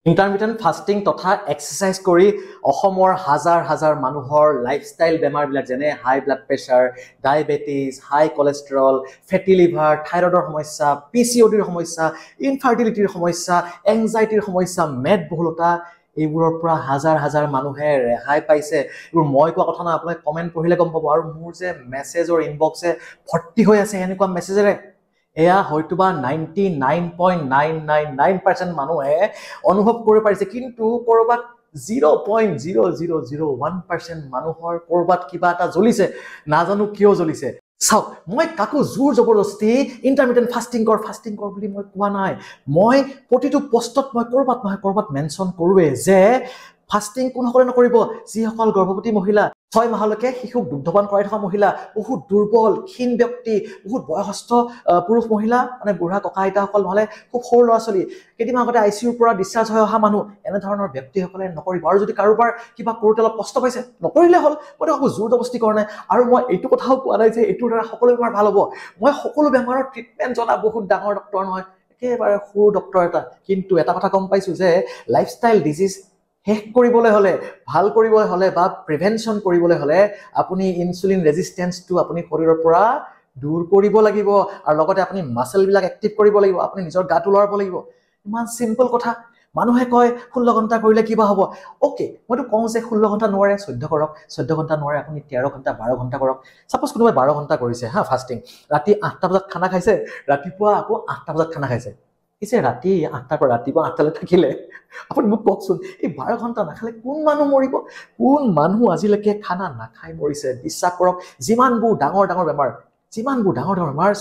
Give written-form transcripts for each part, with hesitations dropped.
ইন্টাৰমিটেন্ট fasting তথা exercise কৰি অসমৰ হাজাৰ হাজাৰ মানুহৰ লাইফষ্টাইল বেমাৰবিলাক যেনে হাই ব্লাড প্ৰেছাৰ, ডায়েবেটিছ, হাই কলেষ্ট্ৰল, ফেটি লিভাৰ, থাইৰয়ডৰ সমস্যা, পিচিঅডিৰ সমস্যা, ইনফাৰ্টিলিটিৰ সমস্যা, এংজাইটিৰ সমস্যা, মেদবহুলতা এইবোৰৰ পৰা হাজাৰ হাজাৰ মানুহে ৰেহাই পাইছে। এইবোৰ মই কোৱা কথা নহয়, আপোনালোকে কমেণ্ট পঢ়িলে গম পাব। আৰু মোৰ যে মেছেজৰ ইনবক্সে ভৰ্তি হৈ আছে এনেকুৱা মেছেজেৰে। এয়া হয়তোবা 99.999% মানুহে অনুভৱ কৰিব পাৰিছে, কিন্তু কৰবাত 0.0001% মানুহৰ কৰবাত কিবা এটা জ্বলিছে, নাজানো কিয় জ্বলিছে। চাওক, মই কাকো জোৰ জবৰদস্তি ইন্টাৰমিটেন্ট ফাস্টিং কৰ বুলি মই কোৱা নাই। মই প্ৰতিটো পোষ্টত মই কৰবাত নহয় কৰবাত মেনশ্যন কৰোৱে যে ফাস্টিং কোনসকলে নকৰিব? যিসকল গৰ্ভৱতী মহিলা, 6 মাহলৈকে শিশুক দুগ্ধপান কৰাই থকা মহিলা, বহুত দুৰ্বল ক্ষীণ ব্যক্তি, বহুত বয়সস্থ পুৰুষ মহিলা, মানে বুঢ়া ককা আইতাসকল, নহলে খুব সৰু ল'ৰা ছোৱালী, কেইদিনমান আগতে ICUৰ পৰা ডিসচাৰ্জ হৈ অহা মানুহ, এনেধৰণৰ ব্যক্তিসকলে নকৰিব। আৰু যদি কাৰোবাৰ কিবা কৰোঁতে অলপ কষ্ট পাইছে, নকৰিলে হ'ল। মই কাকো জোৰ জবৰদস্তি কৰা নাই। আৰু মই এইটো কথাও কোৱা নাই যে এইটোৰ দ্বাৰা সকলো বেমাৰ ভাল হ'ব। মই সকলো বেমাৰৰ ট্ৰিটমেণ্ট জনা বহুত ডাঙৰ ডক্টৰ নহয়, একেবাৰে সৰু ডক্টৰ এটা। কিন্তু এটা কথা গম পাইছো যে লাইফষ্টাইল ডিজিজ শেষ কৰিবলৈ হলে, ভাল কৰিবলৈ হলে বা প্ৰিভেনশ্যন কৰিবলৈ হলে আপুনি ইনচুলিন ৰেজিষ্টেন্সটো আপুনি শৰীৰৰ পৰা দূৰ কৰিব লাগিব। আৰু লগতে আপুনি মাসলবিলাক এক্টিভ কৰিব লাগিব, আপুনি নিজৰ গাটো লৰাব লাগিব। ইমান সিম্পল কথা। মানুহে কয় 16 ঘণ্টা কৰিলে কিবা হ'ব। ওকে, মইতো কওঁ যে 16 ঘণ্টা নোৱাৰে 14 কৰক, 14 ঘণ্টা নোৱাৰে আপুনি 13 ঘণ্টা 12 ঘণ্টা কৰক। সাপোজ কোনোবাই 12 ঘণ্টা কৰিছে হা ফাস্টিং, ৰাতি 8টা বজাত খানা খাইছে, ৰাতিপুৱা আকৌ 8টা বজাত খানা খাইছে। পিছে ৰাতি 8টাৰ পৰা ৰাতিপুৱা 8টালৈ থাকিলে আপুনি মোক কওকচোন, এই 12 ঘণ্টা নাখালে কোন মানুহ মৰিব? কোন মানুহ আজিলৈকে খানা নাখাই মৰিছে? বিশ্বাস কৰক, যিমানবোৰ ডাঙৰ ডাঙৰ বেমাৰ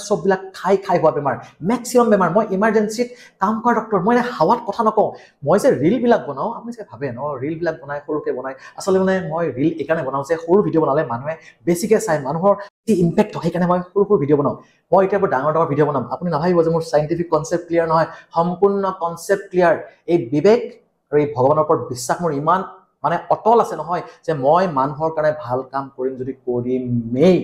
সববিলাক খাই হোৱা বেমাৰ, মেক্সিমাম বেমাৰ। মই ইমাৰ্জেঞ্চিত কাম কৰা ডক্টৰ, মই হাৱাত কথা নকওঁ। মই যে ৰিলবিলাক বনাওঁ, আপুনি যে ভাবে ন ৰিলবিলাক বনাই সৰুকৈ বনাই, আচলতে মানে মই ৰিল এইকাৰণে বনাওঁ যে সৰু ভিডিঅ' বনালে মানুহে বেছিকৈ চাই, মানুহৰ যি ইম্পেক্ট হয়, সেইকাৰণে মই সৰু ভিডিঅ' বনাওঁ। মই এতিয়া বৰ ডাঙৰ ভিডিঅ' বনাম, আপুনি নাভাবিব যে মোৰ চাইণ্টিফিক কনচেপ্ট ক্লিয়াৰ নহয়, সম্পূৰ্ণ কনচেপ্ট ক্লিয়াৰ। এই বিবেক আৰু এই ভগৱানৰ ওপৰত বিশ্বাস মোৰ ইমান মানে অটল আছে নহয় যে মই মানুহৰ কাৰণে ভাল কাম কৰিম, যদি কৰিমেই,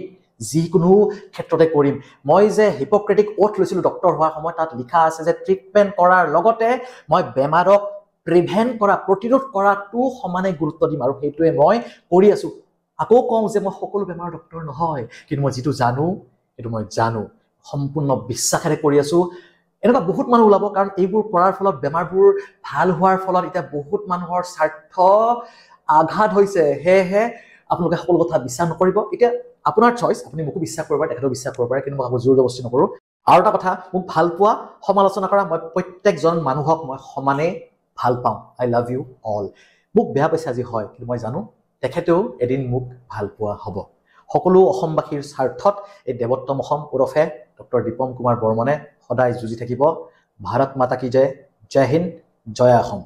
যিকোনো ক্ষেত্ৰতে কৰিম। মই যে হিপক্ৰেটিক ওথ লৈছিলো ডক্টৰ হোৱাৰ সময়ত, তাত লিখা আছে যে ট্ৰিটমেণ্ট কৰাৰ লগতে মই বেমাৰক প্ৰিভেন্ট কৰা, প্ৰতিৰোধ কৰাটো সমানে গুৰুত্ব দিম, আৰু সেইটোৱে মই কৰি আছো। আকৌ কওঁ যে মই সকলো বেমাৰৰ ডক্টৰ নহয়, কিন্তু মই যিটো জানো সেইটো মই জানো, সম্পূৰ্ণ বিশ্বাসেৰে কৰি আছো। এনেকুৱা বহুত মানুহ ওলাব, কাৰণ এইবোৰ কৰাৰ ফলত বেমাৰবোৰ ভাল হোৱাৰ ফলত এতিয়া বহুত মানুহৰ স্বাৰ্থ আঘাত হৈছে। সেয়েহে আপোনালোকে সকলো কথা বিশ্বাস নকৰিব। এতিয়া আপোনাৰ চইচ, আপুনি মোকো বিশ্বাস কৰিব পাৰে, তেখেতক বিশ্বাস কৰিব পাৰে, কিন্তু মই কাকো জোৰ জবৰদস্তি নকৰো। আৰু এটা কথা, মোক ভাল পোৱা, সমালোচনা কৰা, মই প্ৰত্যেকজন মানুহক মই সমানে ভাল পাওঁ। I love you all. মোক বেয়া পাইছে আজি হয়, কিন্তু মই জানো তেখেতেও এদিন মোক ভাল পোৱা হ'ব। সকলো অসমবাসীৰ স্বাৰ্থত এই দেৱোত্তম অসম ওৰফে ডক্টৰ দীপম কুমাৰ বৰ্মনে সদায় যুঁজি থাকিব। ভাৰত মাতা কি জয়। জয় হিন্দ, জয় অসম।